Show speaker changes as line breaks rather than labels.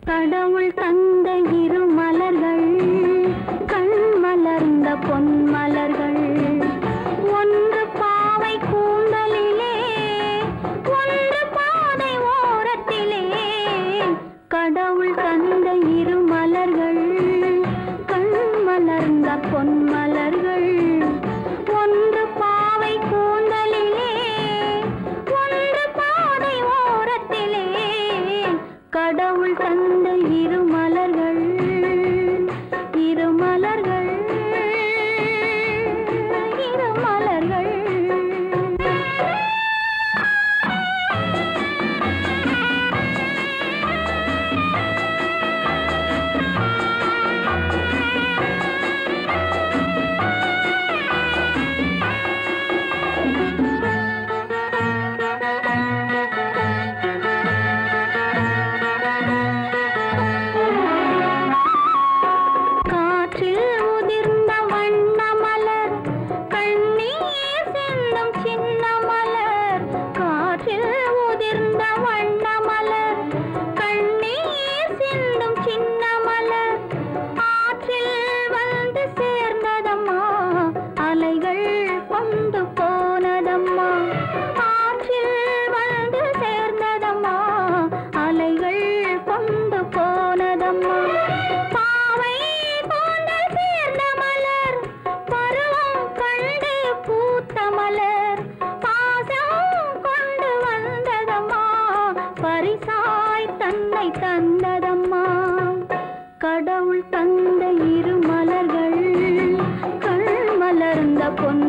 கடவுள் தந்த இரு மலர்கள் கண் மலர்ந்த பொன் மலர்கள் ஒன்று பாவை கூந்தலிலே ஒன்று பாதை ஓரத்திலே கடவுள் தந்த இரு மலர்கள் கண் மலர்ந்த பொன் மலர்கள் ஒன்று பாவை கூந்தலிலே ஒன்று பாதை ஓரத்திலே கடவுள் தந்த இரு மலர்கள் இரு மலர்கள் இரு மலர்கள் தந்ததம்மா கடவுள் தந்த இரு மலர்கள் கண் மலர்ந்த பொன்